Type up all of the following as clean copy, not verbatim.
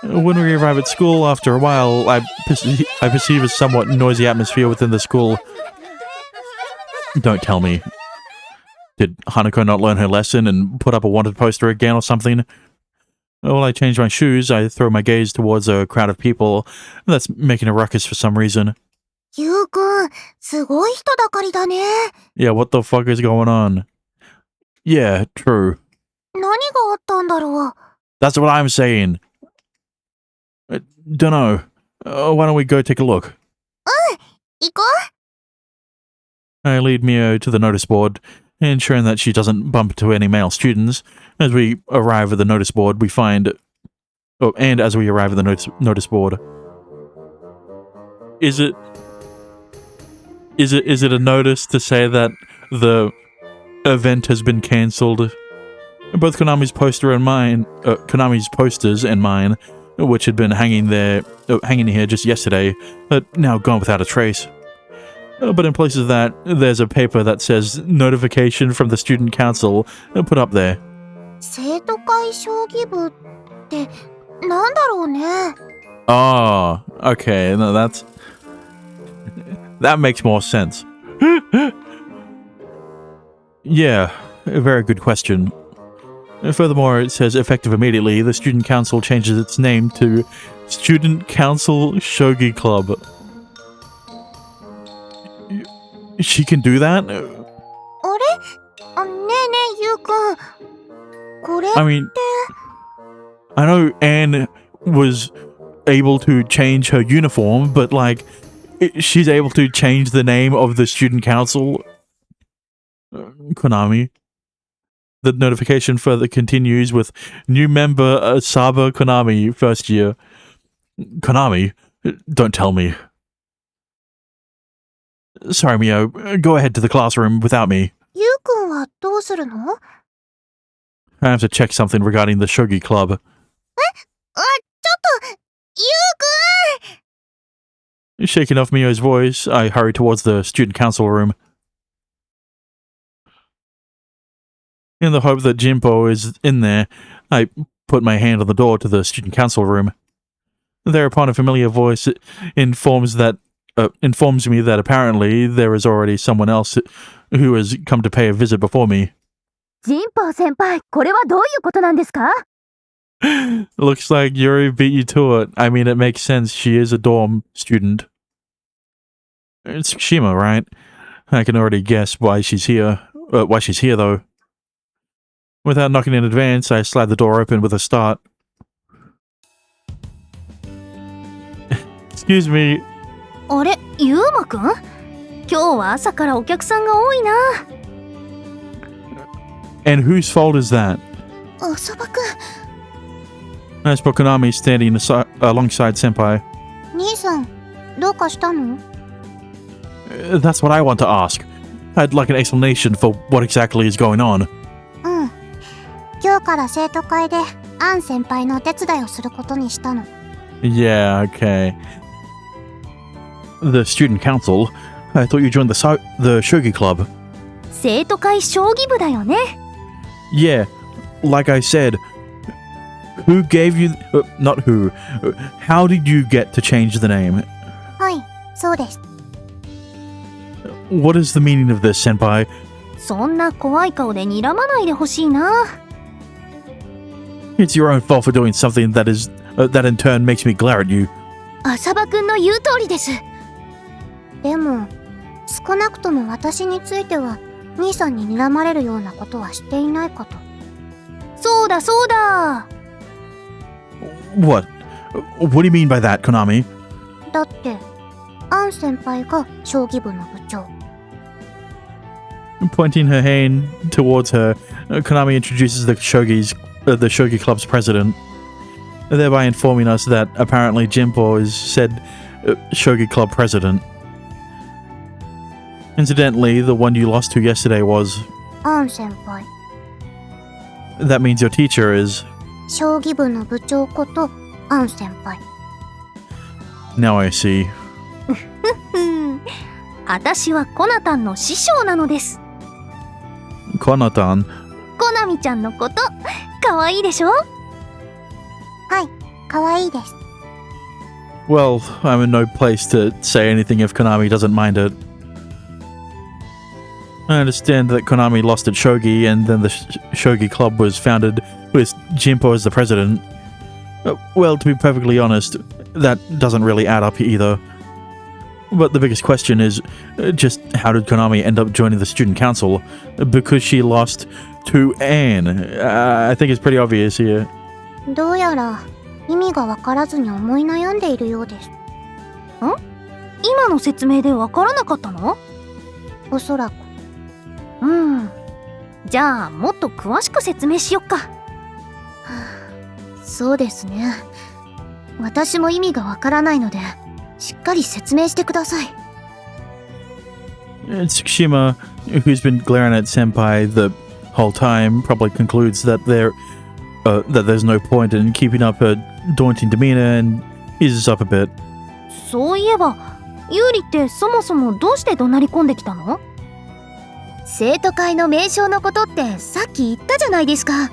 When we arrive at school, after a while, I perceive a somewhat noisy atmosphere within the school. Don't tell me. Did Hanako not learn her lesson and put up a wanted poster again or something? While I change my shoes, I throw my gaze towards a crowd of people that's making a ruckus for some reason. ゆうくん、すごい人だかりだね。 Yeah, what the fuck is going on? Yeah, true. 何があったんだろう。 That's what I'm saying. Dunno. Why don't we go take a look? 行こ I lead Mio to the notice board, ensuring that she doesn't bump into any male students. As we arrive at the notice board, we find... Oh, and as we arrive at the notice board... Is it a notice to say that the event has been cancelled? Both Konami's posters and mine, which had been hanging here just yesterday, are now gone without a trace. But in place of that, there's a paper that says notification from the student council put up there. う。生徒会将棋部ってなんだろうね。 Oh, okay, no, that makes more sense. Yeah, a very good question. Furthermore, it says effective immediately, the student council changes its name to Student Council Shogi Club. She can do that? あれ？ねえねえ、ゆうくん。これって。 I mean, I know Anne was able to change her uniform, but like, she's able to change the name of the student council. Konami. The notification further continues with new member Asaba Konami, first year. Konami? Don't tell me. Sorry, Mio. Go ahead to the classroom without me. ゆうくんはどうするの？ I have to check something regarding the Shogi Club. ちょっと、ゆうくん！ Shaking off Mio's voice, I hurry towards the student council room. In the hope that Jinpo is in there, I put my hand on the door to the student council room. Thereupon, a familiar voice informs me that apparently there is already someone else who has come to pay a visit before me. ジンポウ先輩、これはどういうことなんですか？ Looks like Yuri beat you to it. I mean, it makes sense. She is a dorm student. It's Shima, right? I can already guess why she's here. Why she's here, though. Without knocking in advance, I slide the door open with a start. Excuse me. あれ、ゆうまくん？今日は朝からお客さんが多いな。 And whose fault is that? 浅場くん。 I spot Konami standing alongside Senpai. 兄さん、どうかしたの？ That's what I want to ask. I'd like an explanation for what exactly is going on. うん。今日から生徒会でアン先輩のお手伝いをすることにしたの。 Yeah, okay. The student council? I thought you joined the Shogi Club. 生徒会将棋部だよね。 Yeah, like I said. Who gave you... not who. How did you get to change the name? はい、そうです。 What is the meaning of this, senpai? そんな怖い顔で睨まないでほしいな。 It's your own fault for doing something that in turn makes me glare at you. 浅場くんの言う通りです。でも、少なくとも私については兄さんに睨まれるようなことはしていないかと。そうだそうだ。 What? What do you mean by that, Konami? だって、アン先輩が将棋部の部長。 Pointing her hand towards her, Konami introduces the Shogi Club's president, thereby informing us that apparently Jinpo is said Shogi Club president. Incidentally, the one you lost to yesterday was... アン先輩。 That means your teacher is... 将棋部の部長ことアン先輩。 Now I see. 私はコナタンの師匠なのです。 Konatan? コナミちゃんのこと、かわいいでしょ？はい、可愛いです。 Well, I'm in no place to say anything if Konami doesn't mind it. I understand that Konami lost at Shogi, and then the Shogi Club was founded with Jinpo as the president. Well, to be perfectly honest, that doesn't really add up either. But the biggest question is, just how did Konami end up joining the student council? Because she lost to Anne. I think it's pretty obvious here. どうやら意味がわからずに思い悩んでいるようです。今の説明でわからなかったの？おそらく。じゃあもっと詳しく説明しよっか。そうですね。私も意味がわからないので、しっかり説明してください。Tsukushima, who's been glaring at Senpai the whole time, probably concludes that there's no point in keeping up her daunting demeanor and eases up a bit. そういえば、ユーリってそもそもどうして怒鳴り込んできたの？生徒会の名称のことってさっき言ったじゃないですか。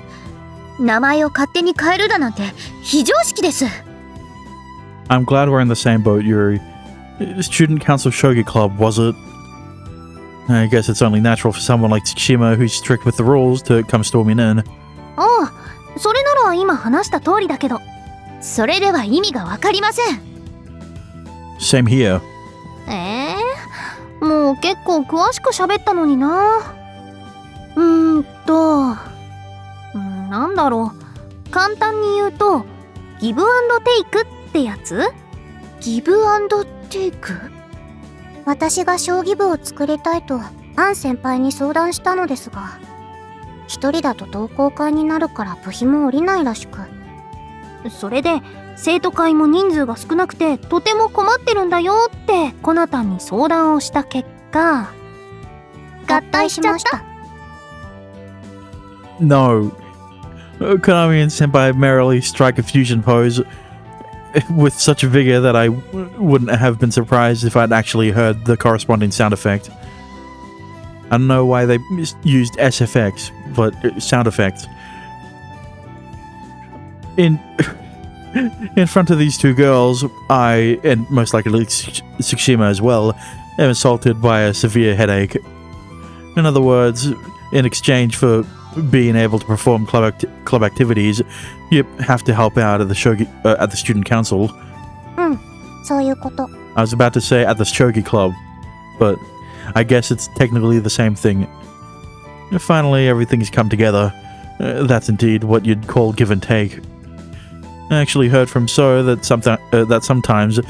名前を勝手に変えるだなんて非常識です。I'm glad we're in the same boat, Yuri. Student Council Shogi Club, was it? I guess it's only natural for someone like Tsukushima, who's strict with the rules, to come storming in. ああ、それなら今話した通りだけど。それでは意味がわかりません。Same here. もう結構詳しく喋ったのにな。なんだろう。簡単に言うと、ギブアンドテイクってやつ？ギブアンドテイク？私が将棋部を作りたいとアン先輩に相談したのですが、一人だと同好会になるから部費も下りないらしく。それで生徒会も人数が少なくてとても困ってるんだよってコナタンに相談をした結果、合体しました。No. Konami and Senpai merrily strike a fusion pose with such vigor that I wouldn't have been surprised if I'd actually heard the corresponding sound effect. I don't know why they used SFX, but sound effects. In front of these two girls, I, and most likely Tsukushima as well, am assaulted by a severe headache. In other words, in exchange for being able to perform club activities, you have to help out at the student council. そういうこと。I was about to say at the shogi club, but I guess it's technically the same thing. Finally, everything's come together. That's indeed what you'd call give and take. I actually heard from So that sometimes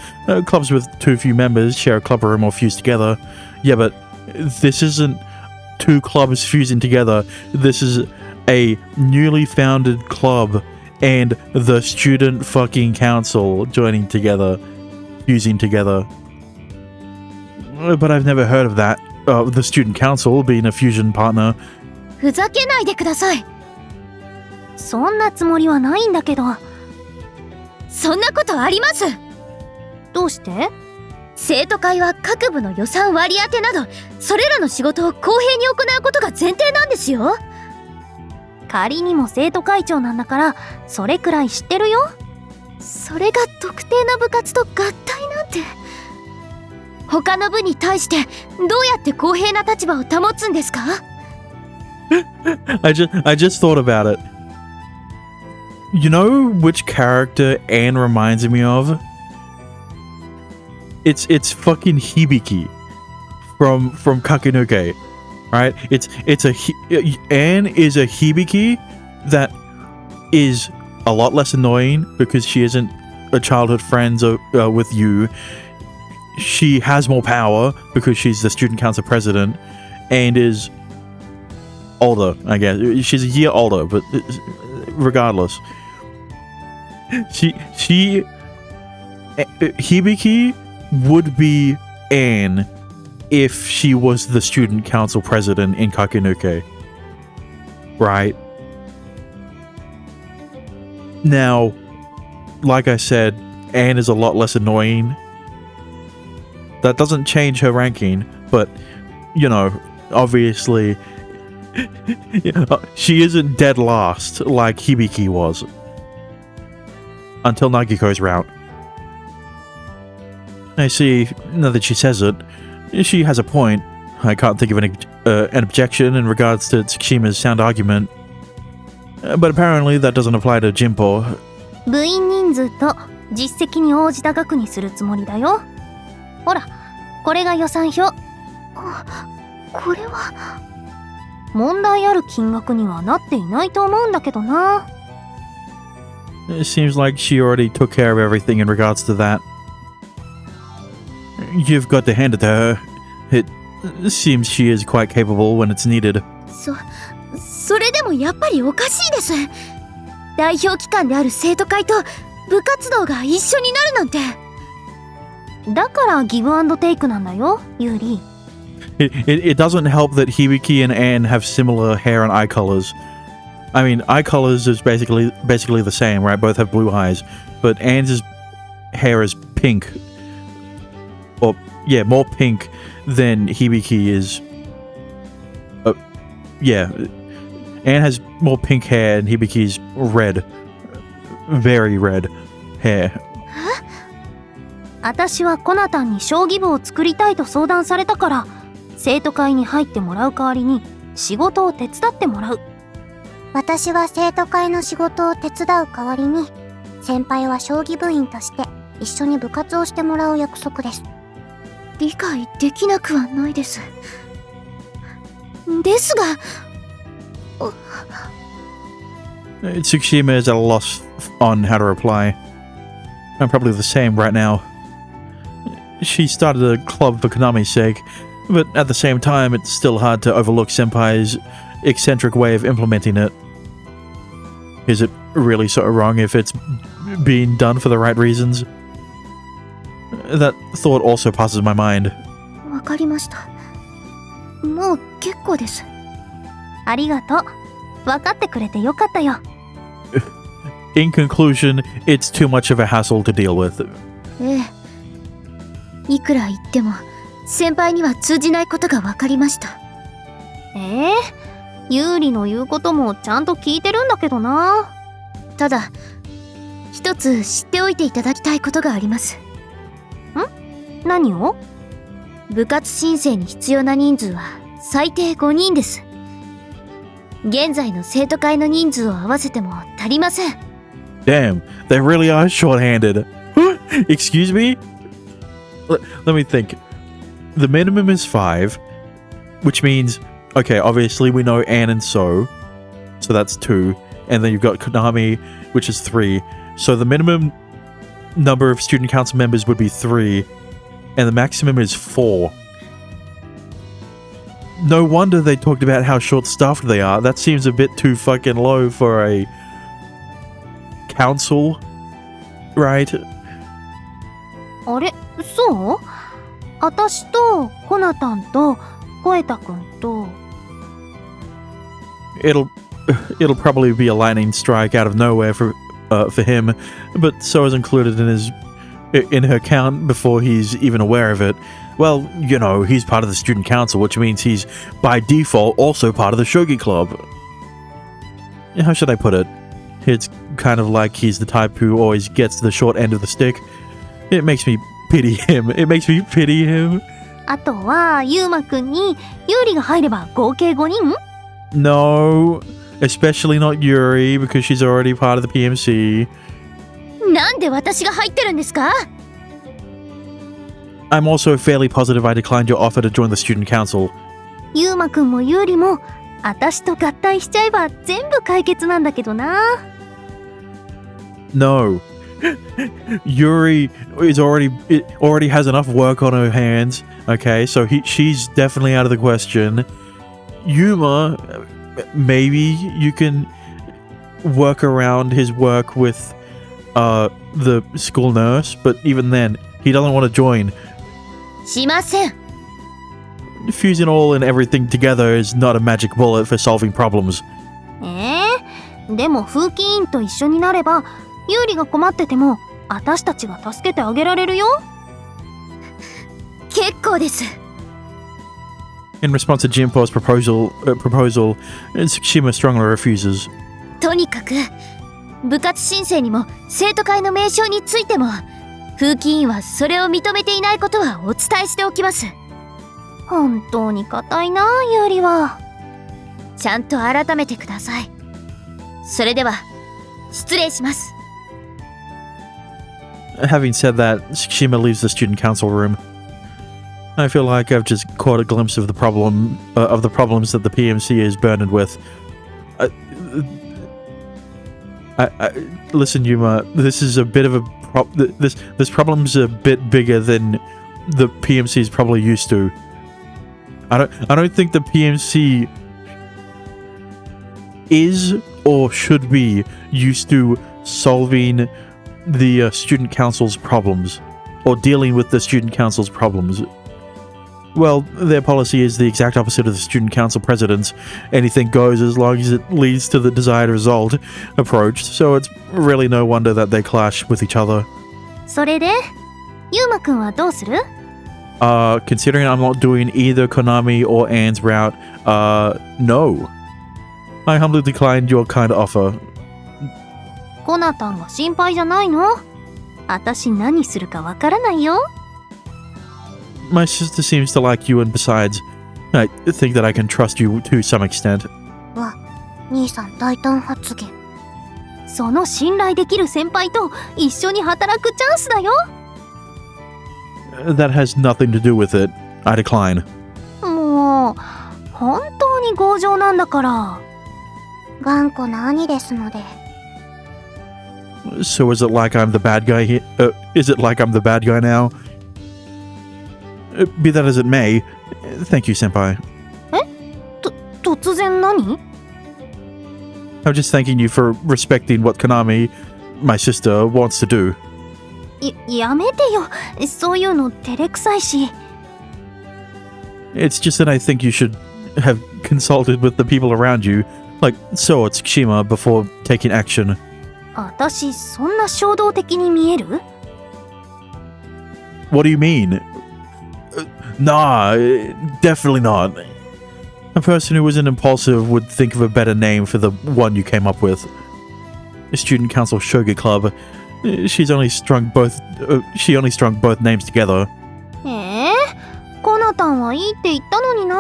clubs with too few members share a club room or fuse together. Yeah, but this isn't two clubs fusing together. This is a newly founded club and the student fucking council joining together, fusing together. But I've never heard of that. The student council being a fusion partner. ふざけないでください。そんなつもりはないんだけど。そんなことあります。どうして？生徒会は各部の予算割り当てなど、それらの仕事を公平に行うことが前提なんですよ。仮にも生徒会長なんだから、それくらい知ってるよ。それが特定の部活と合体なんて。他の部に対してどうやって公平な立場を保つんですか？ I just thought about it. You know which character Anne reminds me of? It's fucking Hibiki from Kakenuke, right? Anne is a Hibiki that is a lot less annoying because she isn't a childhood friend with you. She has more power because she's the student council president and is older, I guess. She's a year older, but regardless. Hibiki would be Anne if she was the student council president in Kakenuke. Right? Now, like I said, Anne is a lot less annoying. That doesn't change her ranking, but, you know, obviously, she isn't dead last like Hibiki was. until Nagiko's route. I see, now that she says it, she has a point. I can't think of an objection in regards to Tsukushima's sound argument. But apparently that doesn't apply to Jinpo. 部員人数と実績に応じた額にするつもりだよ。ほら、これが予算表。これは問題ある金額にはなっていないと思うんだけどな。It seems like she already took care of everything in regards to that. You've got to hand it to her. It seems she is quite capable when it's needed. それでもやっぱりおかしいです。代表機関である生徒会と部活動が一緒になるなんて。だからギブアンドテイクなんだよ、ユーリ。It doesn't help that Hibiki and Anne have similar hair and eye colors. I mean, eye colors is basically the same, right? Both have blue eyes, but Anne's hair is pink, or yeah, more pink than Hibiki is. Yeah, Anne has more pink hair and Hibiki's red, very red hair. 私はコナタンに将棋部を作りたいと相談されたから、生徒会に入ってもらう代わりに仕事を手伝ってもらう。私は生徒会の仕事を手伝う代わりに、先輩は将棋部員として一緒に部活をしてもらう約束です。理解できなくはないです。ですが、Tsukushima is at a loss on how to reply. I'm probably the same right now. She started a club for Konami's sake, but at the same time, it's still hard to overlook Senpai's eccentric way of implementing it. Is it really so wrong if it's being done for the right reasons? That thought also passes my mind. わかりました。もう結構です。ありがとう。分かってくれてよかったよ。In conclusion, it's too much of a hassle to deal with. ええ。いくら言っても先輩には通じないことが分かりました。ユーリの言うこともちゃんと聞いてるんだけどな。ただ一つ知っておいていただきたいことがあります。何を？部活申請に必要な人数は最低5人です。現在の生徒会の人数を合わせても足りません。Damn, they really are short-handed. Excuse me? Let me think. The minimum is 5, which means, okay, obviously we know Anne and So that's 2, and then you've got Konami, which is 3. So the minimum number of student council members would be 3, and the maximum is 4. No wonder they talked about how short-staffed they are. That seems a bit too fucking low for a council, right? あれ、そう？私とコナタンとコエタくんと。It'll probably be a lightning strike out of nowhere for him, but So is included in her count before he's even aware of it. Well, you know, he's part of the student council, which means he's by default also part of the shogi club. How should I put it? It's kind of like he's the type who always gets the short end of the stick. It makes me pity him. あとはユーマくんにユーリが入れば合計5人？ No, especially not Yuri because she's already part of the PMC. なんで私が入ってるんですか？ I'm also fairly positive I declined your offer to join the student council. ユーマくんもユーリも私と合体しちゃえば全部解決なんだけどな。No. Yuri already has enough work on her hands. Okay, so she's definitely out of the question. Yuma, maybe you can work around his work with the school nurse, but even then, he doesn't want to join. しません。Fusing all and everything together is not a magic bullet for solving problems. でも風紀委員と一緒になればユーリが困ってても私たちが助けてあげられるよ。結構です。In response to Jinpo's proposal, Tsukushima strongly refuses. とにかく部活申請にも生徒会の名称についても風紀委員はそれを認めていないことはお伝えしておきます。本当に固いな、ユーリは。ちゃんと改めてください。それでは失礼します。 Having said that, Shima leaves the student council room. I feel like I've just caught a glimpse of the problems that the PMC is burdened with. Listen, Yuma, this is a bit of a this problem's a bit bigger than the PMC is probably used to. I don't think the PMC is or should be used to solving the student council's problems or dealing with the student council's problems. Well, their policy is the exact opposite of the student council president's anything goes as long as it leads to the desired result approach, so it's really no wonder that they clash with each other. それでユウマくんはどうする？ Considering I'm not doing either Konami or Anne's route, no. I humbly declined your kind offer. コナタンが心配じゃないの？私何するかわからないよ。My sister seems to like you, and besides, I think that I can trust you to some extent. わ、兄さん大胆発言。その信頼できる先輩と一緒に働くチャンスだよ。That has nothing to do with it. I decline. もう本当に強情なんだから。頑固な兄ですので。So is it like I'm the bad guy here? Is it like I'm the bad guy now? Be that as it may, thank you, senpai. 突然何？ I'm just thanking you for respecting what Konami, my sister, wants to do. やめてよ。そういうの照れくさいし。It's just that I think you should have consulted with the people around you, like so at Tsukushima, before taking action. 私そんな衝動的に見える？ What do you mean? Nah, definitely not. A person who isn't impulsive would think of a better name for the one you came up with. The Student Council Shogi Club. She only strung both names together. コナタンはいいって言ったのにな。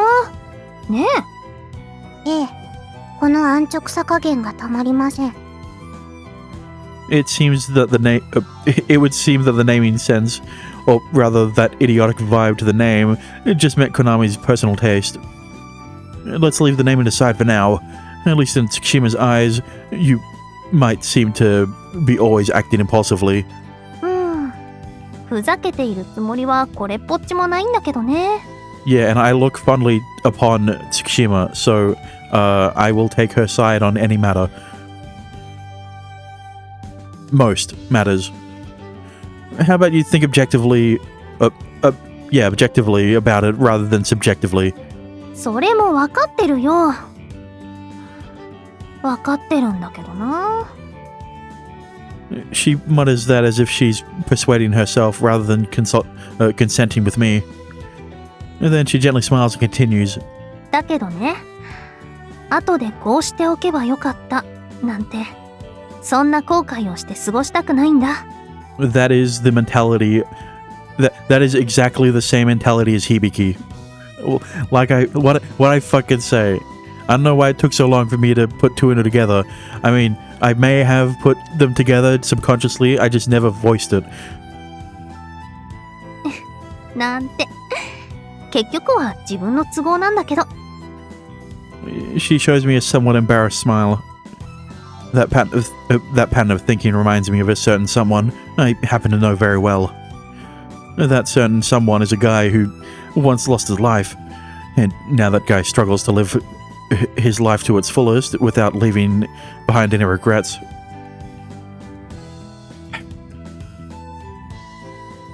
ねええ、この安直さ加減がたまりません。It would seem that the naming sense, or rather that idiotic vibe to the name, it just met Konami's personal taste. Let's leave the naming aside for now. At least in Tsukushima's eyes, you might seem to be always acting impulsively. ふざけているつもりはこれっぽっちもないんだけどね。Yeah, and I look fondly upon Tsukushima, so I will take her side on any matter. Most matters. How about you think objectively about it rather than subjectively? それも分かってるよ。分かってるんだけどな。She mutters that as if she's persuading herself rather than consenting with me. And then she gently smiles and continues. だけどね、後でこうしておけばよかったなんて、そんな後悔をして過ごしたくないんだ。That is the mentality. That is exactly the same mentality as Hibiki. Like what I fucking say. I don't know why it took so long for me to put two and two together. I mean, I may have put them together subconsciously. I just never voiced it. なんて。結局は自分の都合なんだけど。She shows me a somewhat embarrassed smile. That pattern of thinking reminds me of a certain someone I happen to know very well. That certain someone is a guy who once lost his life, and now that guy struggles to live his life to its fullest without leaving behind any regrets.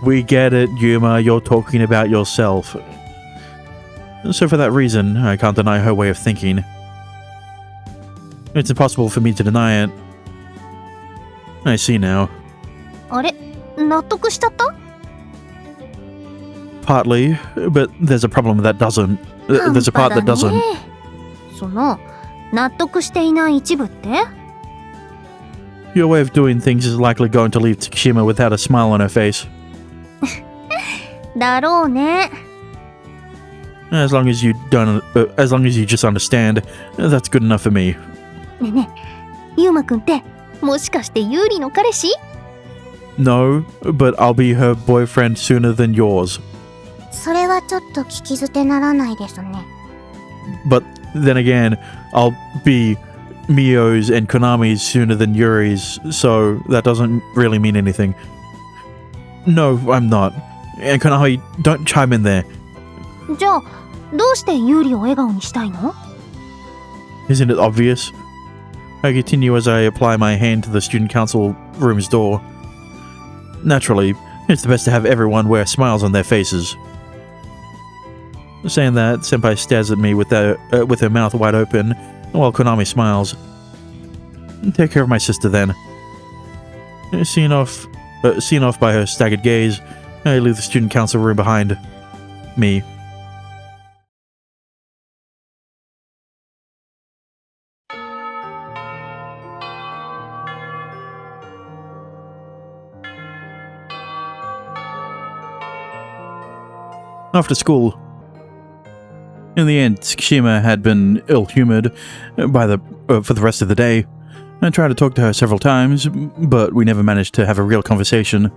We get it, Yuma, you're talking about yourself. So for that reason, I can't deny her way of thinking. It's impossible for me to deny it. I see now. あれ、納得しちゃった？ Partly, but there's a problem that doesn't. There's a part that doesn't. その納得していない一部って？ Your way of doing things is likely going to leave Tsukushima without a smile on her face. だろうね。 As long as you just understand, that's good enough for me. ねえねえ、ゆうまくんってもしかしてユーリの彼氏？ No, but I'll be her boyfriend sooner than yours. それはちょっと聞き捨てならないですね。 But then again, I'll be Mio's and Konami's sooner than Yuri's, so that doesn't really mean anything. No, I'm not. And Konami, don't chime in there. じゃあどうしてユーリを笑顔にしたいの？ Isn't it obvious? I continue as I apply my hand to the student council room's door. Naturally, it's the best to have everyone wear smiles on their faces. Saying that, Senpai stares at me with her mouth wide open, while Konami smiles. Take care of my sister then. Seen off by her staggered gaze, I leave the student council room behind me. After school. In the end, Tsukushima had been ill-humored for the rest of the day. I tried to talk to her several times, but we never managed to have a real conversation.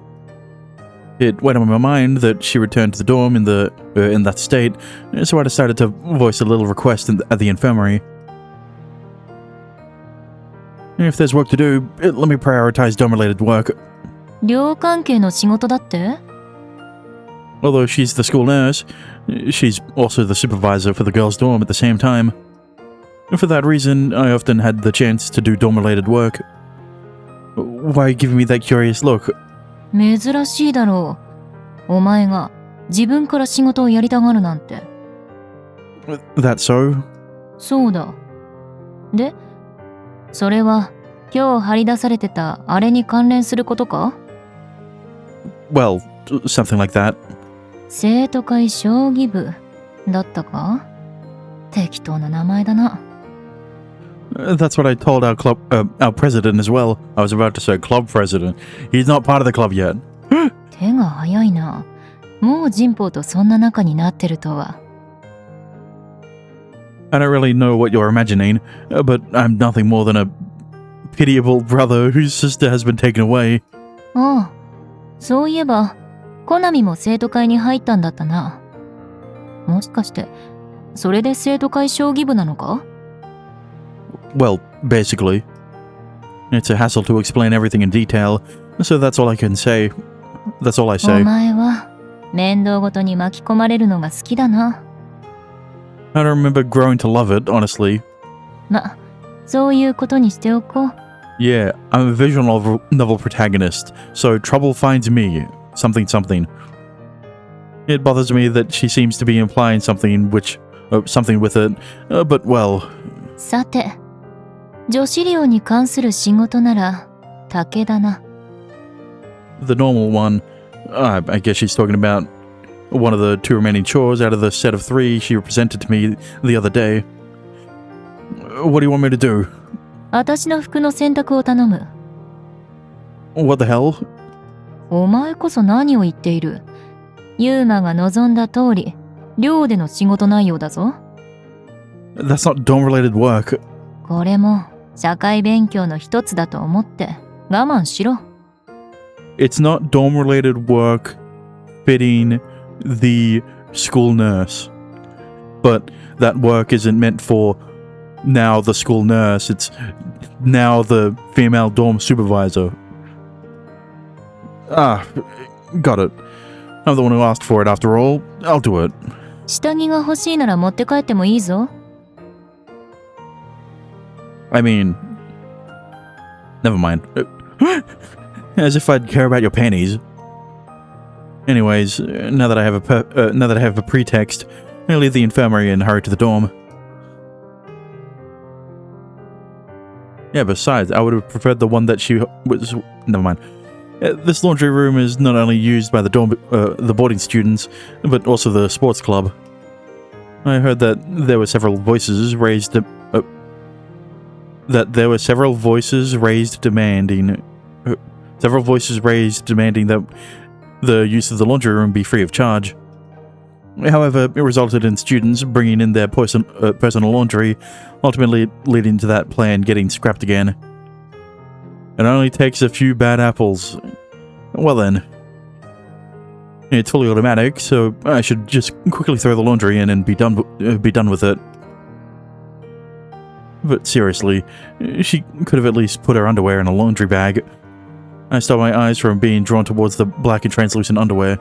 It weighed on my mind that she returned to the dorm in that state, so I decided to voice a little request at the infirmary. If there's work to do, let me prioritize dorm-related work. 寮関係の仕事だって？ Although she's the school nurse, she's also the supervisor for the girls' dorm at the same time. For that reason, I often had the chance to do dorm-related work. Why are you giving me that curious look? 珍しいだろう。お前が自分から仕事をやりたがるなんて。That's so? そうだ。で、それは今日張り出されてたあれに関連することか？ Well, something like that. 生徒会将棋部だったか？適当な名前だな。That's what I told our president as well. I was about to say club president. He's not part of the club yet. 手が早いな。もう人報とそんな仲になってるとは。I don't really know what you're imagining, but I'm nothing more than a pitiable brother whose sister has been taken away. ああ、そういえばコナミも生徒会に入ったんだったな。もしかしてそれで生徒会将棋部なのか？ Well, basically. It's a hassle to explain everything in detail, so that's all I can say. That's all I お say. 前は面倒ごとに巻き込まれるのが好きだな。 I don't remember growing to love it, honestly. ま、そういうことにしておこう。 Yeah, I'm a visual novel protagonist, so trouble finds me. Something something. It bothers me that she seems to be implying something something with it, but well. さて、女子寮に関する仕事なら竹だな。 The normal one, I guess she's talking about one of the two remaining chores out of the set of 3 she presented to me the other day. What do you want me to do? 私の服の洗濯を頼む。 What the hell? お前こそ何を言っている？ユーマが望んだ通り、寮での仕事内容だぞ。 That's not dorm-related work. これも社会勉強の一つだと思って我慢しろ。 It's not dorm-related work fitting the school nurse. But that work isn't meant for now the school nurse. It's now the female dorm supervisor. Ah, got it. I'm the one who asked for it after all. I'll do it. 下着が欲しいなら持って帰ってもいいぞ。 I mean, never mind. As if I'd care about your panties. Anyways, now that I have a pretext, I leave the infirmary and hurry to the dorm. Yeah, besides, I would have preferred the one that she was. Never mind. This laundry room is not only used by the boarding students, but also the sports club. I heard that there were several voices raised that there were several voices raised demanding that the use of the laundry room be free of charge. However, it resulted in students bringing in their personal laundry, ultimately leading to that plan getting scrapped again. It only takes a few bad apples. Well then. It's fully automatic, so I should just quickly throw the laundry in and be done with it. But seriously, she could have at least put her underwear in a laundry bag. I stopped my eyes from being drawn towards the black and translucent underwear.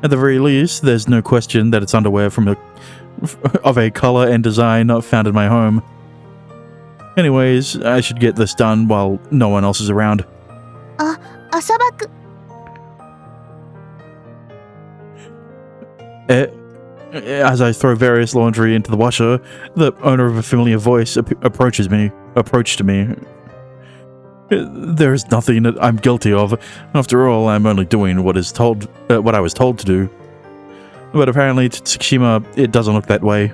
At the very least, there's no question that it's underwear of a color and design not found in my home. Anyways, I should get this done while no one else is around. Asabaku. As I throw various laundry into the washer, the owner of a familiar voice approached me. There is nothing that I'm guilty of. After all, I'm only doing what I was told to do. But apparently to Tsukushima, it doesn't look that way.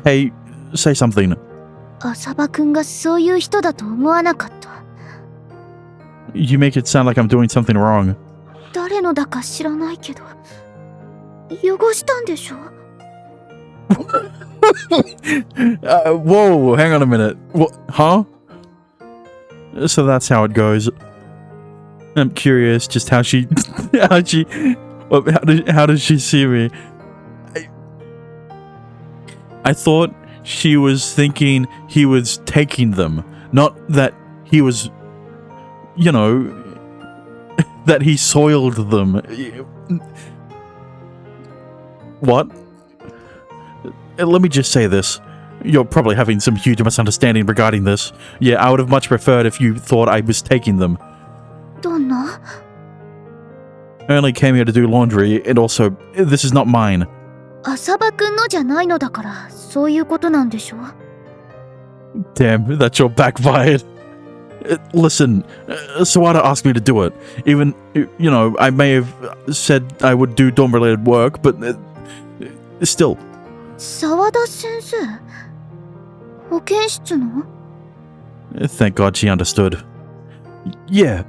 Hey, say something. 浅場くんがそういう人だと思わなかった。You make it sound like I'm doing something wrong. 誰のだか知らないけど、汚したんでしょ? Whoa, hang on a minute. What? Huh? So that's how it goes. I'm curious just how does she see me? I thought she was thinking he was taking them, not that he was, that he soiled them. What? Let me just say this. You're probably having some huge misunderstanding regarding this. Yeah, I would have much preferred if you thought I was taking them. どんな? I only came here to do laundry, and also, this is not mine. 浅場くんのじゃないのだから、そういうことなんでしょ? Damn, that's your backfired. Listen, Sawada asked me to do it. Even, I may have said I would do dorm-related work, but still. 沢田先生? 保健室の? Thank God she understood. Yeah,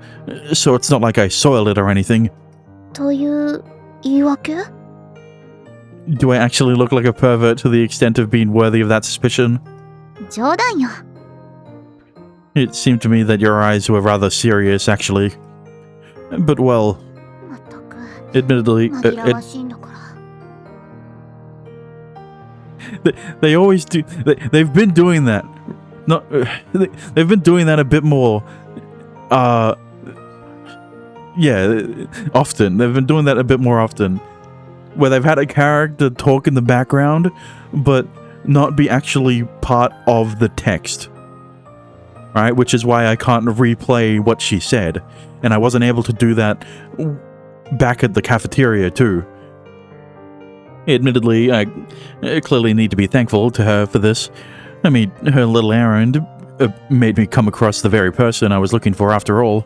so it's not like I soiled it or anything. という言い訳? Do I actually look like a pervert to the extent of being worthy of that suspicion? 冗談よ. It seemed to me that your eyes were rather serious, actually. But well, まったく admittedly, 紛らわしいんだから. they always do. They've been doing that. They've been doing that a bit more. Yeah, often. They've been doing that a bit more often. Where they've had a character talk in the background, but not be actually part of the text. Right? Which is why I can't replay what she said. And I wasn't able to do that back at the cafeteria, too. Admittedly, I clearly need to be thankful to her for this. I mean, her little errand made me come across the very person I was looking for after all.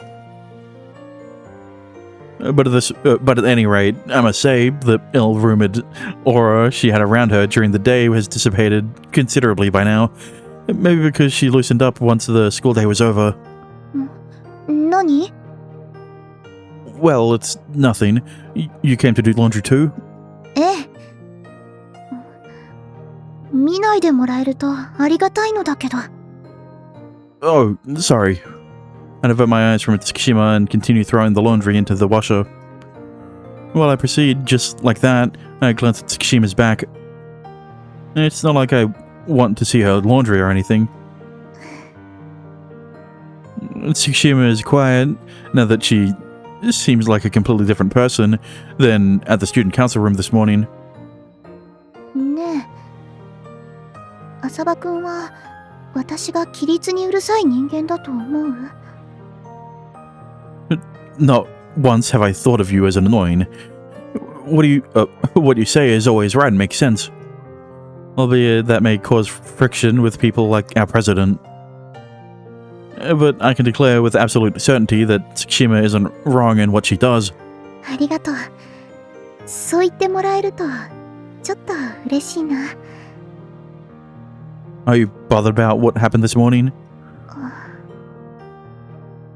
But at any rate, I must say, the ill-rumored aura she had around her during the day has dissipated considerably by now. Maybe because she loosened up once the school day was over. 何? Well, it's nothing. You came to do laundry too? ええ。見ないでもらえるとありがたいのだけど。Oh, sorry. I avert my eyes from Tsukushima and continue throwing the laundry into the washer. While I proceed, just like that, I glance at Tsukushima's back. It's not like I want to see her laundry or anything. Tsukushima is quiet, now that she seems like a completely different person than at the student council room this morning. ねえ。浅場くんは私が規律にうるさい人間だと思う? Not once have I thought of you as annoying. What you say is always right and makes sense. Albeit that may cause friction with people like our president. But I can declare with absolute certainty that Tsukushima isn't wrong in what she does. ありがとう。そう言ってもらえるとちょっと嬉しいな。Are you bothered about what happened this morning?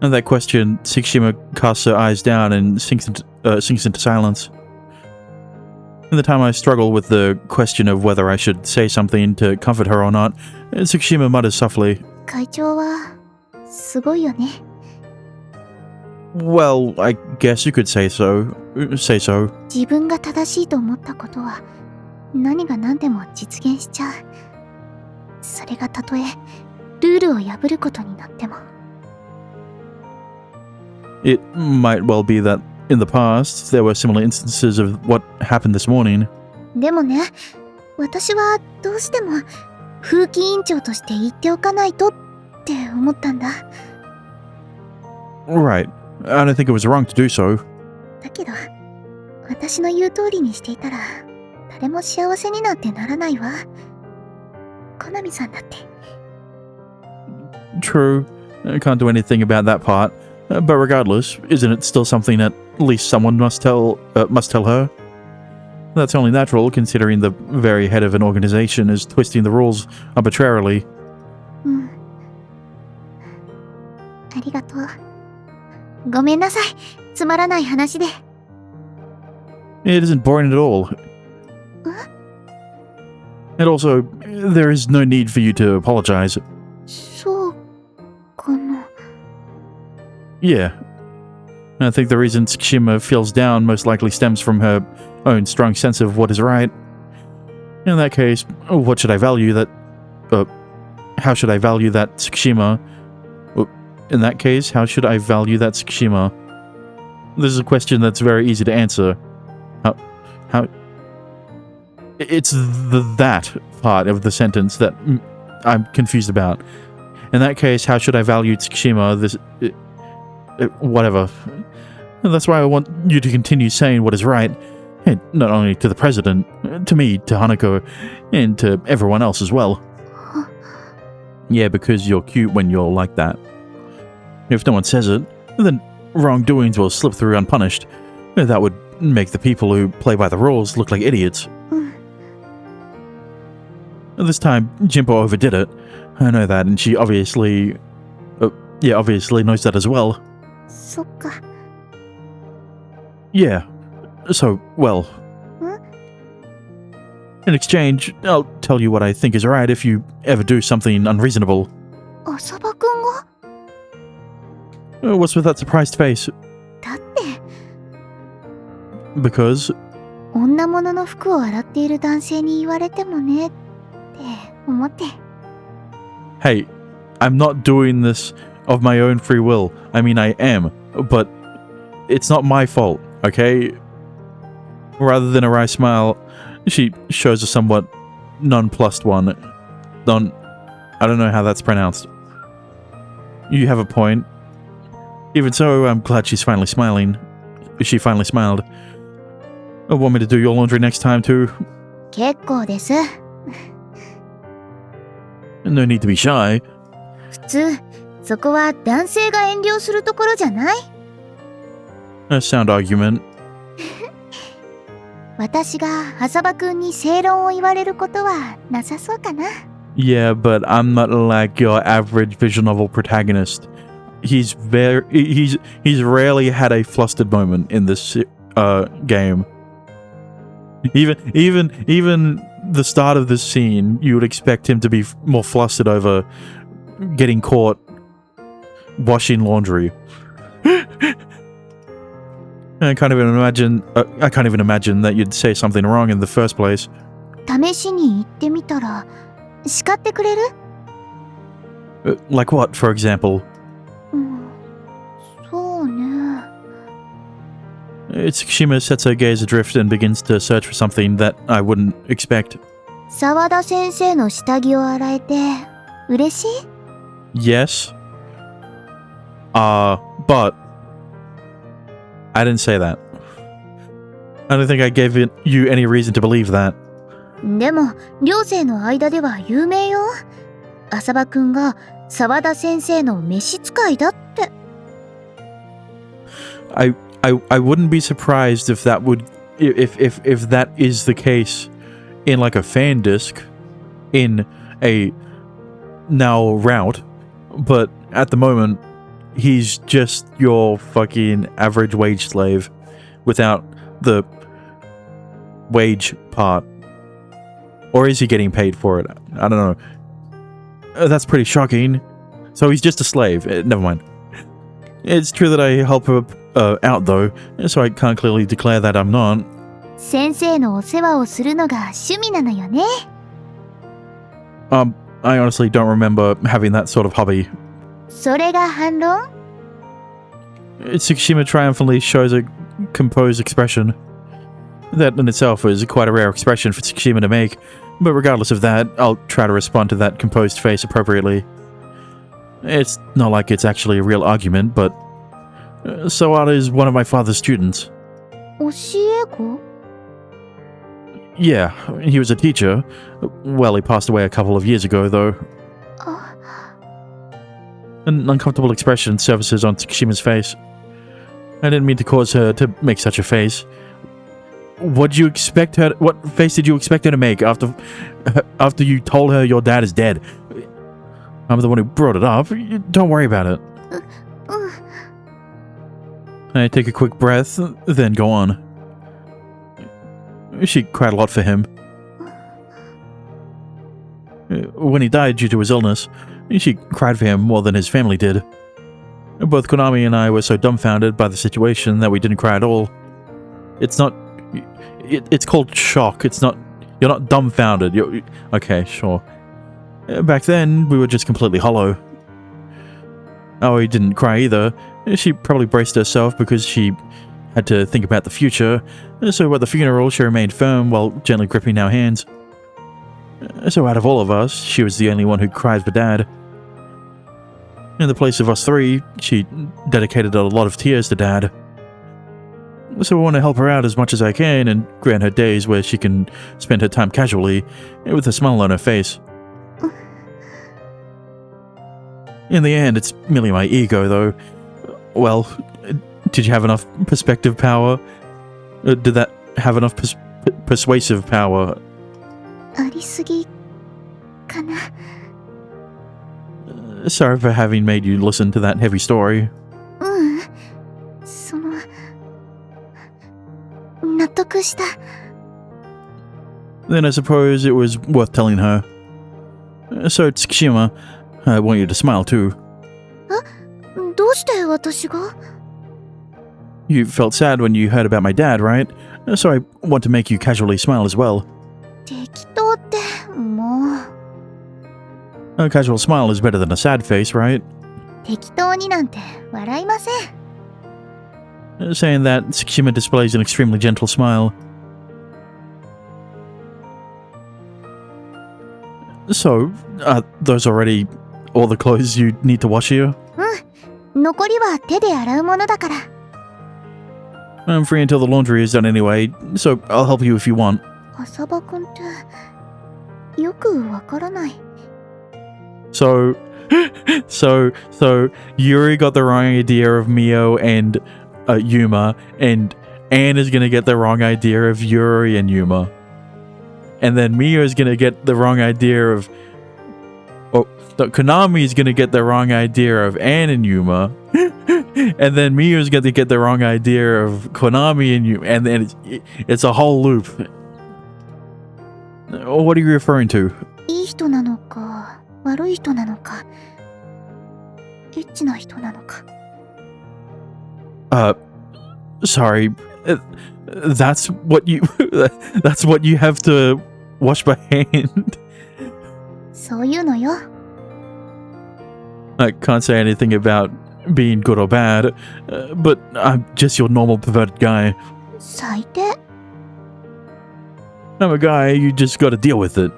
At that question, Tsukishima casts her eyes down and sinks into silence. In the time I struggle with the question of whether I should say something to comfort her or not, Tsukishima mutters softly, 会長はすごいよね。 Well, I guess you could say so. 自分が正しいと思ったことは何が何でも実現しちゃう。それがたとえルールを破ることになっても。 It might well be that in the past there were similar instances of what happened this morning. でもね、私はどうしても風紀委員長として言っておかないとって思ったんだ。 Right. I don't think it was wrong to do so. だけど、私の言う通りにしていたら誰も幸せになんてならないわ。コナミさんだって。 True. I can't do anything about that part. But regardless, isn't it still something at least someone must tell her? That's only natural, considering the very head of an organization is twisting the rules arbitrarily. ありがとう。ごめんなさい。つまらない話で。 It isn't boring at all. And also, there is no need for you to apologize. そうかな。 Yeah. I think the reason Tsukishima feels down most likely stems from her own strong sense of what is right. In that case, what should I value that... how should I value that Tsukishima... In that case, how should I value that Tsukishima? This is a question that's very easy to answer. How... It's that part of the sentence that I'm confused about. In that case, how should I value Tsukishima? Whatever. That's why I want you to continue saying what is right, and not only to the president, to me, to Hanako, and to everyone else as well. Yeah, because you're cute when you're like that. If no one says it, then wrongdoings will slip through unpunished. That would make the people who play by the rules look like idiots. This time, Jinpo overdid it. I know that, and she obviously knows that as well. そっか。 Yeah. So, well. In exchange, I'll tell you what I think is right if you ever do something unreasonable. 浅葉くんが？ What's with that surprised face? だって。 Because? 女物の服を洗っている男性に言われてもねって思って。 Hey, I'm not doing this of my own free will. I mean, I am, but it's not my fault, okay? Rather than a wry smile, she shows a somewhat nonplussed one. I don't know how that's pronounced. You have a point. Even so, I'm glad she's finally smiling. She finally smiled. Want me to do your laundry next time too? 結構です。 No need to be shy. 普通、そこは男性が遠慮するところじゃない？ A sound argument. 私が浅葉くんに正論を言われることはなさそうかな。 Yeah, but I'm not like your average visual novel protagonist. He's rarely had a flustered moment in this game. Even the start of this scene, you would expect him to be more flustered over getting caught washing laundry. I can't even imagine that you'd say something wrong in the first place. 試しに言ってみたら叱ってくれる？ Like what, for example? そうね。 Tsukishima sets her gaze adrift and begins to search for something that I wouldn't expect. 沢田先生の下着を洗えて嬉しい？ Yes. But I didn't say that. I don't think I gave you any reason to believe that. でも、両生の間では有名よ。浅葉くんが沢田先生の召使いだって。I wouldn't be surprised if that that is the case in like a fan disc in a now route, but at the moment, he's just your fucking average wage slave without the wage part. Or is he getting paid for it? I don't know. That's pretty shocking. So he's just a slave. Never mind. It's true that I help her out though, so I can't clearly declare that I'm not. 先生のお世話をするのが趣味なのよね。I honestly don't remember having that sort of hobby. それが反論？ Tsukushima triumphantly shows a composed expression. That in itself is quite a rare expression for Tsukushima to make, but regardless of that, I'll try to respond to that composed face appropriately. It's not like it's actually a real argument, but Sawada is one of my father's students. 教え子？ Yeah, he was a teacher. Well, he passed away a couple of years ago, though. An uncomfortable expression surfaces on Tsukushima's face. I didn't mean to cause her to make such a face. What face did you expect her to make after you told her your dad is dead? I'm the one who brought it up. Don't worry about it. I take a quick breath, then go on. She cried a lot for him. When he died due to his illness, she cried for him more than his family did. Both Konami and I were so dumbfounded by the situation that we didn't cry at all. It's called shock. You're not dumbfounded. Okay, sure. Back then, we were just completely hollow. Aoi didn't cry either. She probably braced herself because she had to think about the future, so at the funeral she remained firm while gently gripping our hands. So out of all of us, she was the only one who cried for Dad. In the place of us three, she dedicated a lot of tears to Dad. So I want to help her out as much as I can and grant her days where she can spend her time casually, with a smile on her face. In the end, it's merely my ego, though. Well, did you have enough perspective power? Did that have enough persuasive power? ありすぎかな。 Sorry for having made you listen to that heavy story. 納得した。 Then I suppose it was worth telling her. So, Tsukushima, I want you to smile too. どうして私が？ You felt sad when you heard about my dad, right? So I want to make you casually smile as well. 適当ってもう。 A casual smile is better than a sad face, right? 適当になんて笑いません。 Saying that, Tsukushima displays an extremely gentle smile. So, are those already all the clothes you need to wash here? 残りは手で洗うものだから。 I'm free until the laundry is done anyway, so I'll help you if you want. 浅場くんってよくわからない。 So, Yuri got the wrong idea of Mio and Yuma, and Anne is gonna get the wrong idea of Yuri and Yuma. And then Mio is gonna get the wrong idea of... Konami is gonna get the wrong idea of Anne and Yuma. And then Mio is gonna get the wrong idea of Konami and Yuma. And then it's a whole loop. What are you referring to? いい人なのか悪い人なのかエッチな人なのか。 Sorry. That's what you have to wash by hand. そういうのよ。 I can't say anything about being good or bad, but I'm just your normal perverted guy. 最低。 I'm a guy, you just gotta deal with it.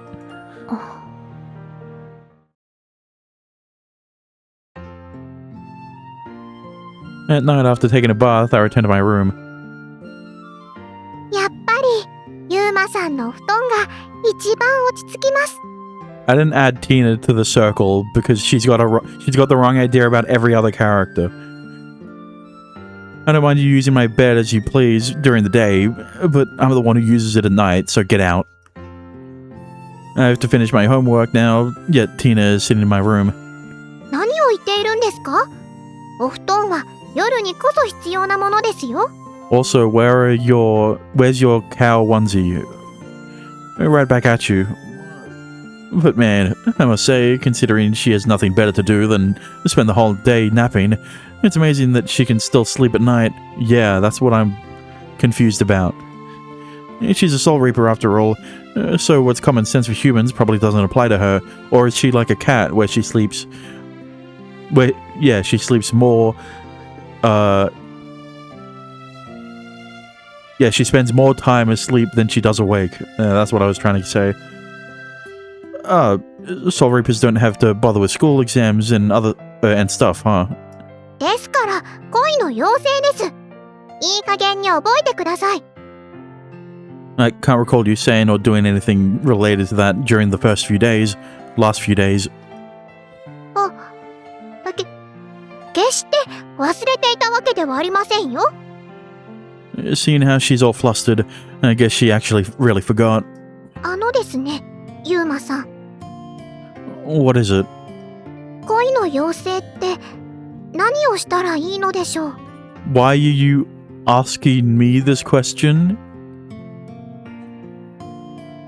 At night, after taking a bath, I return to my room. やっぱりユーマさんの布団が一番落ち着きます。 I didn't add Tina to the circle because she's got the wrong idea about every other character. I don't mind you using my bed as you please during the day, but I'm the one who uses it at night, so get out. I have to finish my homework now, yet Tina is sitting in my room. 何を言っているんですか？お布団は夜にこそ必要なものですよ。Also, where's your cow onesie? Right back at you. But man, I must say, considering she has nothing better to do than spend the whole day napping, it's amazing that she can still sleep at night. Yeah, that's what I'm confused about. She's a Soul Reaper after all, so what's common sense for humans probably doesn't apply to her. Or is she like a cat where she sleeps... she sleeps more... she spends more time asleep than she does awake. That's what I was trying to say. Soul Reapers don't have to bother with school exams and and stuff, huh? ですから恋の妖精です。いい加減に覚えてください。I can't recall you saying or doing anything related to that during the last few days. 決して忘れていたわけではありませんよ。Seeing how she's all flustered, I guess she actually really forgot. ですね、ユーマさん。What is it? 恋の妖精って何をしたらいいのでしょう？ Why are you asking me this question?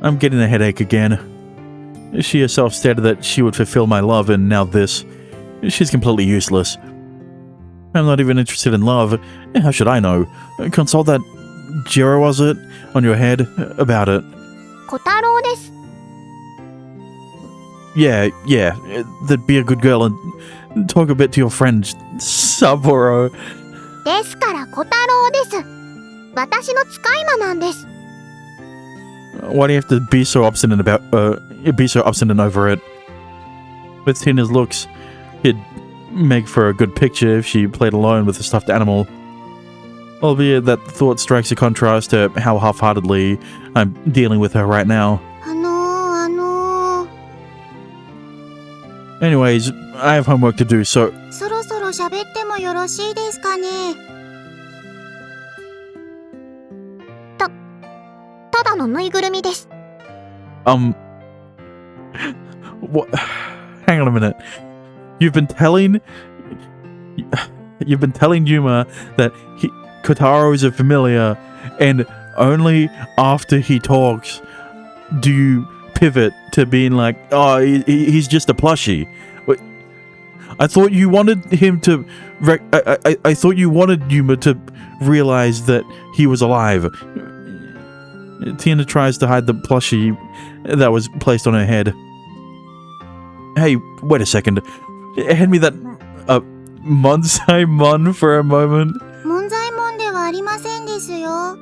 I'm getting a headache again. She herself stated that she would fulfill my love, and now this. She's completely useless. I'm not even interested in love. How should I know? Consult that Jiro, was it? On your head? About it. 小太郎です。Yeah. That'd be a good girl and talk a bit to your friend, Saburo. ですから小太郎です。私の使い魔なんです。Why do you have to be so obstinate over it? With Tina's looks, it'd make for a good picture if she played alone with a stuffed animal. Albeit that thought strikes a contrast to how half-heartedly I'm dealing with her right now. Anyways, I have homework to do, so... そろそろ喋ってもよろしいですかね。ただのぬいぐるみです。What? Hang on a minute. You've been telling Yuma that Kotaro is a familiar, and only after he talks do you pivot to being like, oh, he's just a plushie. I thought you wanted him to... I thought you wanted Yuma to realize that he was alive. Tina tries to hide the plushie that was placed on her head. Hey, wait a second. Hand me that Monzaimon for a moment. モンザイモンではありませんですよ。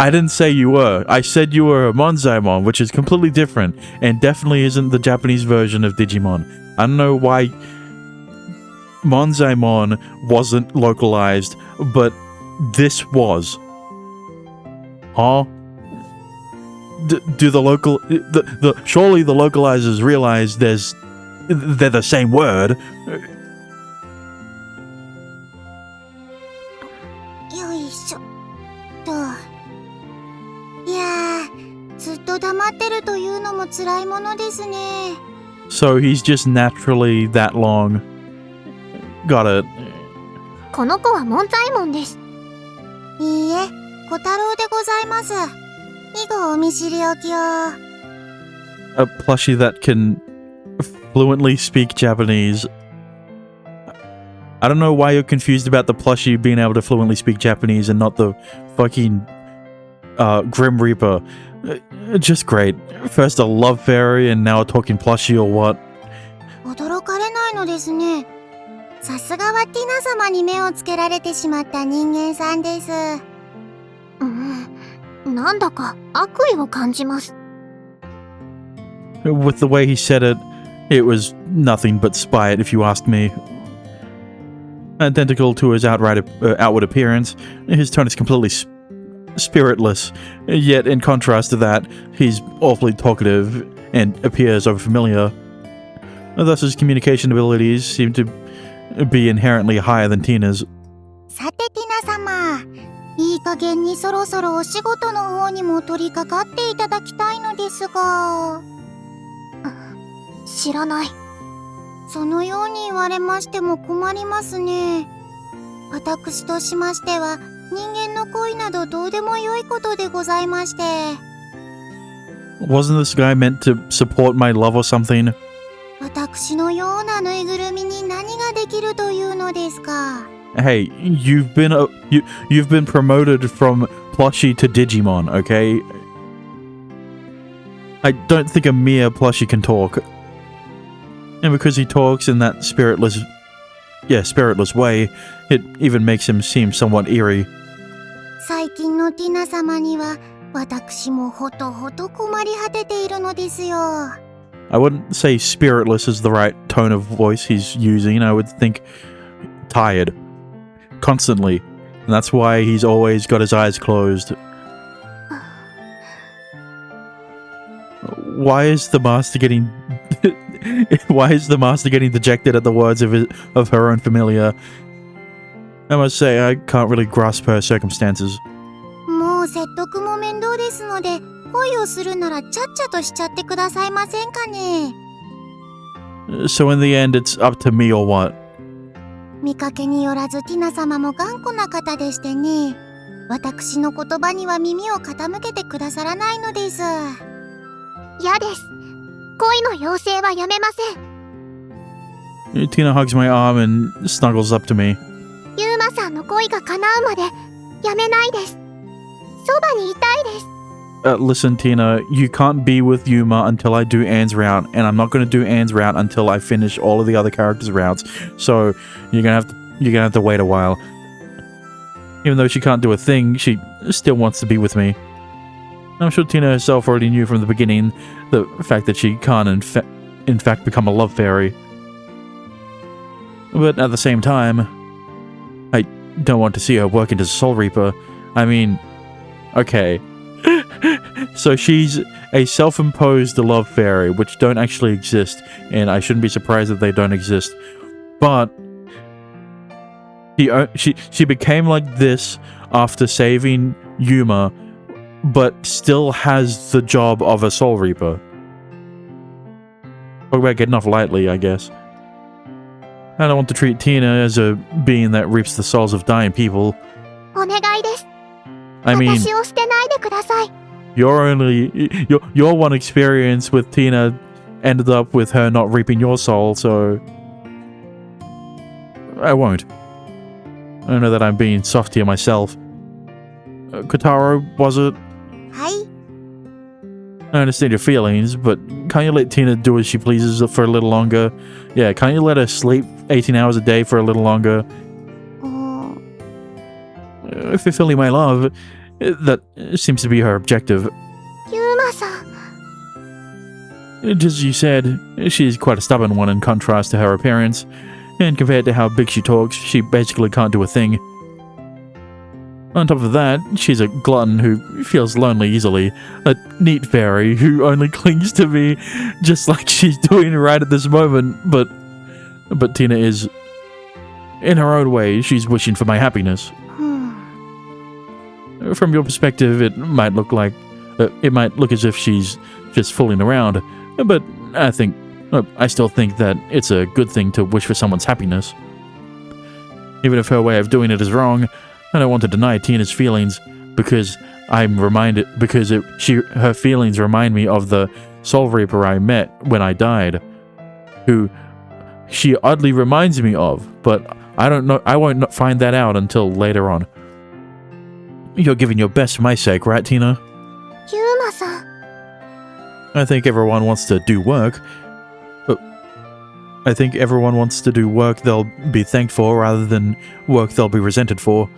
I didn't say you were. I said you were a Monzaimon, which is completely different and definitely isn't the Japanese version of Digimon. I don't know why Monzaimon wasn't localized, but this was. Huh? Do surely the localizers realize they're the same word? よいしょと。いやー、ずっと黙ってるというのも辛いものですね。So he's just naturally that long. Got it. この子はモンザイモンです。いいえ、小太郎でございます。以後お見知りおきを。A plushie that can fluently speak Japanese. I don't know why you're confused about the plushie being able to fluently speak Japanese and not the fucking Grim Reaper. Just great. First a love fairy and now a talking plushie or what? 驚かれないのですね。さすがはティナ様に目をつけられてしまった人間さんです。なんだか悪意を感じます。With the way he said it, it was nothing but spite, if you ask me. Identical to his outward appearance, his tone is completely spiritless. Yet, in contrast to that, he's awfully talkative and appears overfamiliar. Thus, his communication abilities seem to be inherently higher than Tina's. さてティナ様、いい加減にそろそろお仕事の方にも取り掛かっていただきたいのですが。知らない。そのように言われましても困りますね。私としましては人間の恋などどうでもよいことでございまして。Wasn't this guy meant to support my love or something? 私のようなぬいぐるみに何ができるというのですか。Hey, you've been promoted from plushie to Digimon, okay? I don't think a mere plushie can talk. And because he talks in that spiritless way, it even makes him seem somewhat eerie. 最近のティナ様には私もほとほと困り果てているのですよ。I wouldn't say spiritless is the right tone of voice he's using. I would think tired. Constantly. And that's why he's always got his eyes closed. Why is the master getting dejected at the words of her own familiar? I must say, I can't really grasp her circumstances. もう説得も面倒ですので、恋をするならちゃっちゃとしちゃってくださいませんかね。So in the end, it's up to me or what? 見かけによらずティナ様も頑固な方でしてね。私の言葉には耳を傾けてくださらないのです。嫌です。恋の妖精はやめません。Tina hugs my arm and snuggles up to me. ユーマさんの恋が叶うまでやめないです。そばにいたいです。Listen, Tina, you can't be with Yuma until I do Anne's route, and I'm not going to do Anne's route until I finish all of the other characters' routes. So you're gonna have to wait a while. Even though she can't do a thing, she still wants to be with me. I'm sure Tina herself already knew from the beginning the fact that she can't in fact become a love fairy. But at the same time, I don't want to see her work into Soul Reaper. I mean, okay. So she's a self-imposed love fairy, which don't actually exist, and I shouldn't be surprised that they don't exist. But she became like this after saving Yuma, but still has the job of a Soul Reaper. Talk about getting off lightly, I guess. I don't want to treat Tina as a being that reaps the souls of dying people. お願いです。I mean, 私を捨てないでください。your one experience with Tina ended up with her not reaping your soul, so I won't. I know that I'm being soft here myself. Kotaro, was it? はい。 I understand your feelings, but can't you let Tina do as she pleases for a little longer? Yeah, can't you let her sleep 18 hours a day for a little longer? Fulfilling my love, that seems to be her objective. ユーマさん。 Just as you said, she's quite a stubborn one in contrast to her appearance, and compared to how big she talks, she basically can't do a thing. On top of that, she's a glutton who feels lonely easily, a neat fairy who only clings to me just like she's doing right at this moment, but Tina is, in her own way, she's wishing for my happiness. From your perspective, it might look as if she's just fooling around, but I still think that it's a good thing to wish for someone's happiness. Even if her way of doing it is wrong, I don't want to deny Tina's feelings because her feelings remind me of the Soul Reaper I met when I died, who she oddly reminds me of, but I won't find that out until later on. You're giving your best for my sake, right, Tina? ユーマさん。 I think everyone wants to do work. I think everyone wants to do work they'll be thanked for rather than work they'll be resented for.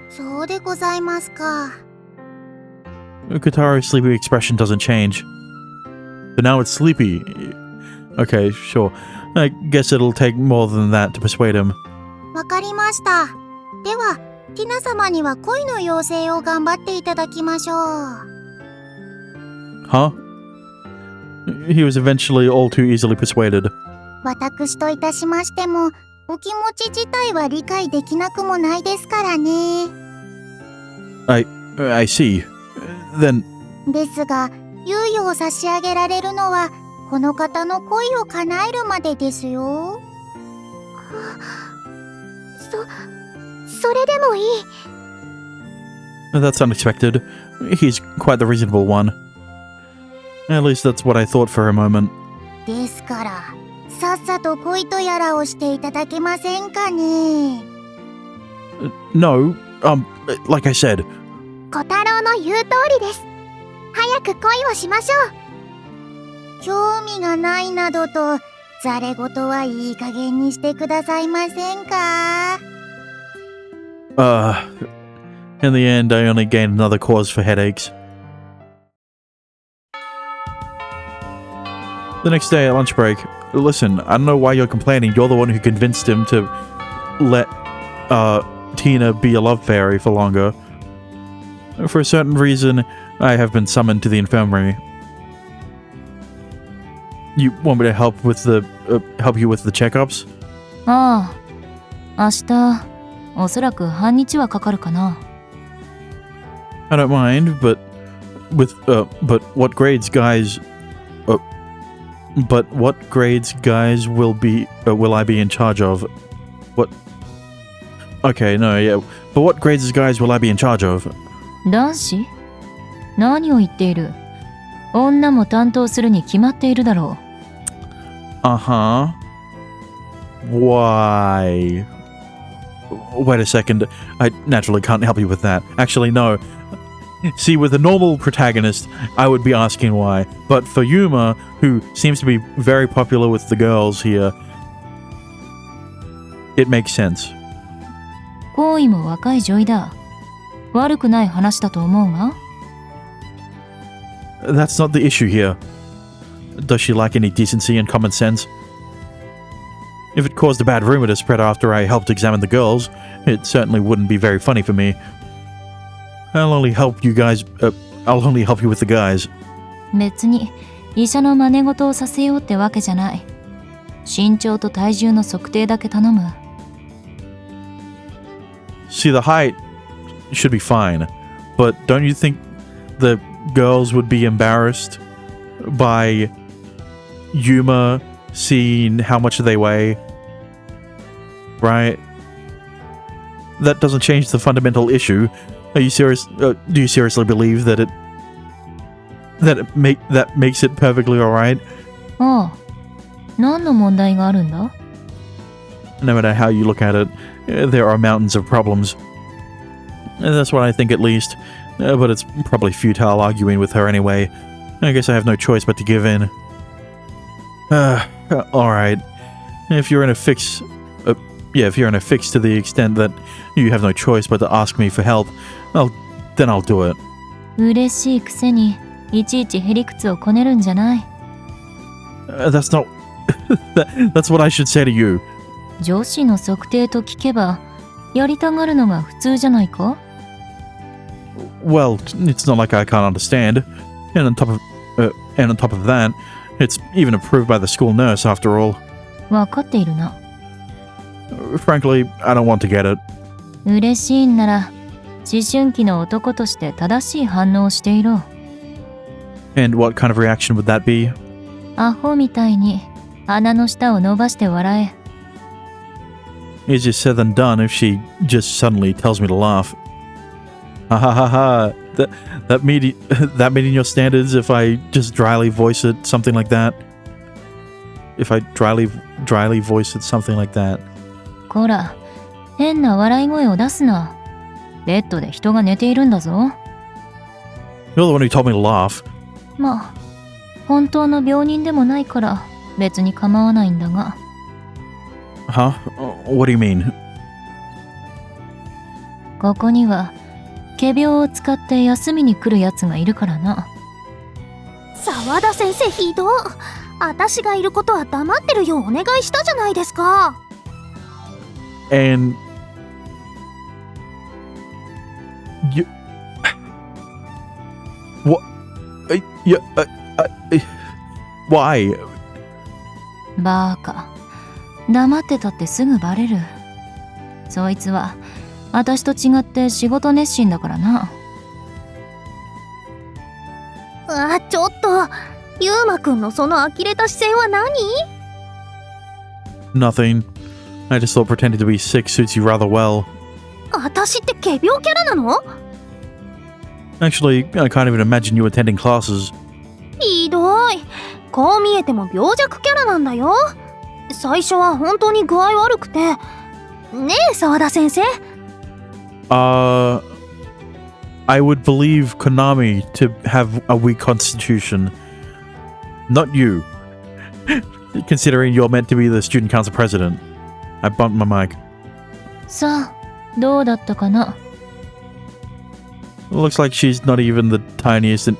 そうでございますか。 Kotaro's sleepy expression doesn't change. But now it's sleepy. Okay, sure. I guess it'll take more than that to persuade him. わかりました。では、ティナ様には恋の妖精を頑張っていただきましょう。 Huh? He was eventually all too easily persuaded. 私といたしましても、お気持ち自体は理解できなくもないですからね。I see. Then, ですが、猶予を差し上げられるのは、この方の恋を叶えるまでですよ。それでもいい。that's unexpected. He's quite the reasonable one. At least that's what I thought for a moment. ですから、さっさと恋とやらをしていただけませんかね。No, like I said. 小太郎の言う通りです。早く恋をしましょう。興味がないなどと、ざれ言はいい加減にしてくださいませんか。In the end, I only gained another cause for headaches. The next day at lunch break, listen, I don't know why you're complaining. You're the one who convinced him to let Tina be a love fairy for longer. For a certain reason, I have been summoned to the infirmary. You want me to help you with the checkups? ああ、明日、おそらく半日はかかるかな。I don't mind, but what grades guys will I be in charge of? What? Okay, no, yeah. But what grades guys will I be in charge of? 男子？何を言っている？女も担当するに決まっているだろう。Uh-huh. Why? Wait a second. I naturally can't help you with that. Actually, no. See, with a normal protagonist, I would be asking why. But for Yuma, who seems to be very popular with the girls here, it makes sense. 好意も若い女医だ。悪くない話だと思うが。That's not the issue here. Does she lack any decency and common sense? If it caused a bad rumor to spread after I helped examine the girls, it certainly wouldn't be very funny for me. I'll only help you with the guys. 別に医者の真似事をさせようってわけじゃない。身長と体重の測定だけ頼む。See, the height should be fine, but don't you think the girls would be embarrassed by Yuma seeing how much they weigh? Right? That doesn't change the fundamental issue. Are you serious? Do you seriously believe that that makes it perfectly alright? ああ、何の問題があるんだ？ No matter how you look at it, there are mountains of problems. That's what I think at least, but it's probably futile arguing with her anyway. I guess I have no choice but to give in. Alright. If you're in a fix to the extent that you have no choice but to ask me for help, then I'll do it. 嬉しいくせにいちいちへりくつをこねるんじゃない。That's not... that's what I should say to you. 女子の測定と聞けばやりたがるのが普通じゃないか？ Well, it's not like I can't understand. And on top of that, it's even approved by the school nurse after all. わかっているな。Frankly, I don't want to get it. 嬉しいんなら思春期の男として正しい反応をしていろ。 And what kind of reaction would that be? アホみたいに鼻の下を伸ばして笑え。Easier said than done if she just suddenly tells me to laugh. Ha ha ha ha. That meeting your standards if I just dryly voice it, something like that. If I dryly voice it, something like that. こら、変な笑い声を出すな。ベッドで人が寝ているんだぞ。You're the one who told me to laugh. まあ、本当の病人でもないから別に構わないんだが。Huh? What do you mean? ここには仮病を使って休みに来るやつがいるからな。沢田先生ひど。私がいることは黙ってるようお願いしたじゃないですか。And you what? Why? バーカ。黙ってたってすぐバレる。そいつは私と違って仕事熱心だからな。ユウマくんのその呆れた姿勢は何？ Nothing. I just thought pretending to be sick suits you rather well. 私って仮病キャラなの？ Actually, I can't even imagine you attending classes. ひどい。こう見えても病弱キャラなんだよ。最初は本当に具合悪くて。ねえ、沢田先生。I would believe Konami to have a weak constitution. Not you. Considering you're meant to be the student council president. I bumped my mic. さあ、どうだったかな？ Looks like she's not even the tiniest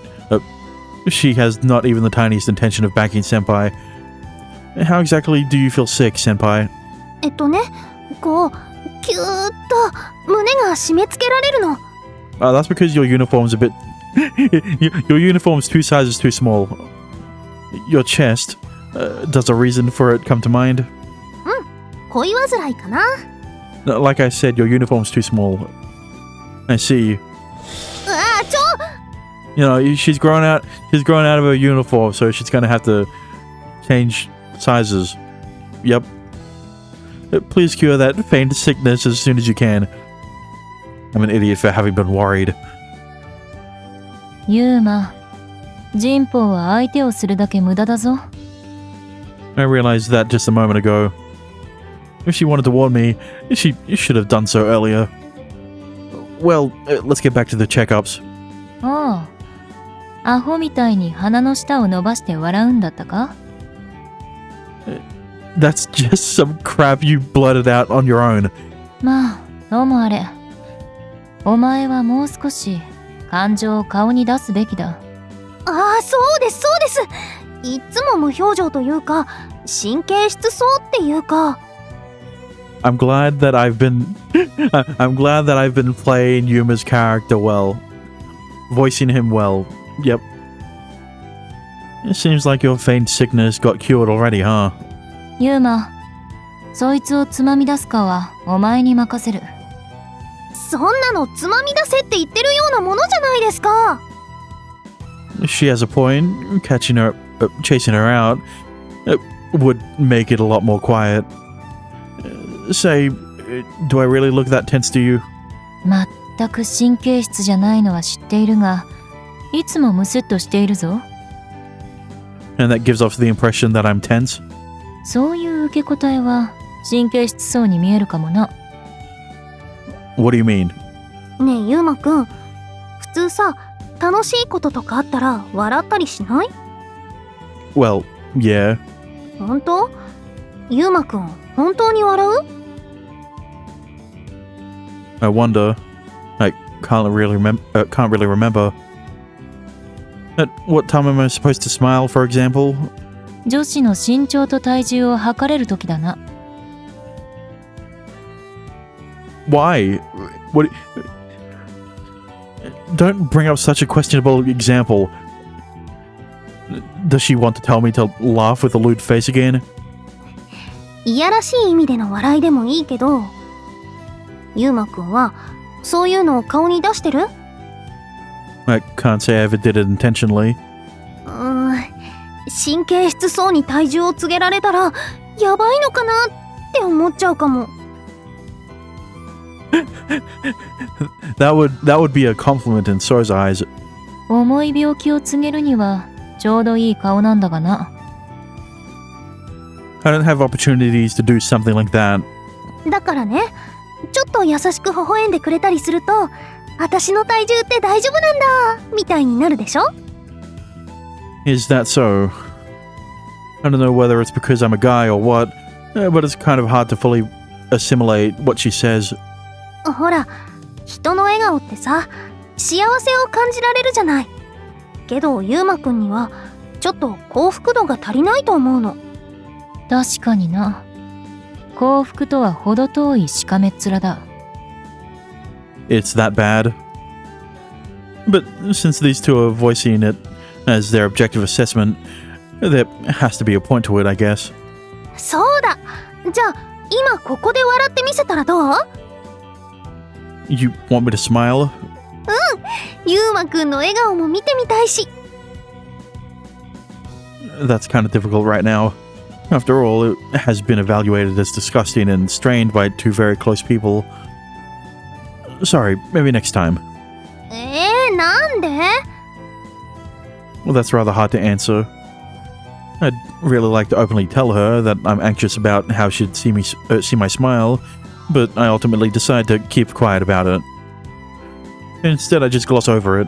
she has not even the tiniest intention of backing Senpai. How exactly do you feel sick, Senpai? こう、キューッと胸が締め付けられるの。That's because your uniform's a bit... your uniform's 2 sizes too small. Your chest, does a reason for it come to mind? 恋煩いかな。Like I said, your uniform's too small. I see. うわあ、You know, she's grown out of her uniform, so she's gonna have to change sizes. Yep. Please cure that feigned sickness as soon as you can. I'm an idiot for having been worried. ユウマ、ジンポウは相手をするだけ無駄だぞ。I realized that just a moment ago. If she wanted to warn me, she should have done so earlier. Well, let's get back to the checkups. おう、アホみたいに鼻の下を伸ばして笑うんだったか？ That's just some crap you blurted out on your own. まあ、ともあれ。お前はもう少し感情を顔に出すべきだ。ああ、そうですそうです。いつも無表情というか、神経質そうっていうか。I'm glad that I've been playing Yuma's character well. Voicing him well. Yep. It seems like your feigned sickness got cured already, huh? ユウマ、そいつをつまみ出すかはお前に任せる。そんなのつまみ出せって言ってるようなものじゃないですか。She has a point. Chasing her out would make it a lot more quiet. Say, do I really look that tense to you? 全く神経質じゃないのは知っているが、いつもムスッとしているぞ。And that gives off the impression that I'm tense? そういう受け答えは神経質そうに見えるかもな。What do you mean? ねえ、ユウマくん、普通さ、楽しいこととかあったら笑ったりしない？ Well, yeah. 本当？ユウマくん、本当に笑う？ I wonder. I can't really remember. At what time am I supposed to smile, for example? 女子の身長と体重を測れるときだな。Why? What? Don't bring up such a questionable example. Does she want to tell me to laugh with a lewd face again? いやらしい意味での笑いでもいいけど、ユウマくんはそういうのを顔に出してる？ I can't say I ever did it intentionally. 神経質そうに体重を告げられたらやばいのかなって思っちゃうかも。That would be a compliment in So's eyes. 重い病気を告げるにはちょうどいい顔なんだがな。I don't have opportunities to do something like that. だからね、ちょっと優しく微笑んでくれたりすると、私の体重って大丈夫なんだみたいになるでしょ？ Is that so? I don't know whether it's because I'm a guy or what, but it's kind of hard to fully assimilate what she says. ほら、人の笑顔ってさ、幸せを感じられるじゃない。けど、ユウマくんにはちょっと幸福度が足りないと思うの。確かにな。幸福とは程遠いしかめっ面だ。It's that bad. But since these two are voicing it as their objective assessment, there has to be a point to it, I guess. そうだ。じゃあ、今ここで笑ってみせたらどう？ You want me to smile? ユウマくんの笑顔も見てみたいし。that's kind of difficult right now. After all, it has been evaluated as disgusting and strained by two very close people. Sorry, maybe next time. なんで Well, that's rather hard to answer. I'd really like to openly tell her that I'm anxious about how she'd see my smile, but I ultimately decide to keep quiet about it. Instead, I just gloss over it.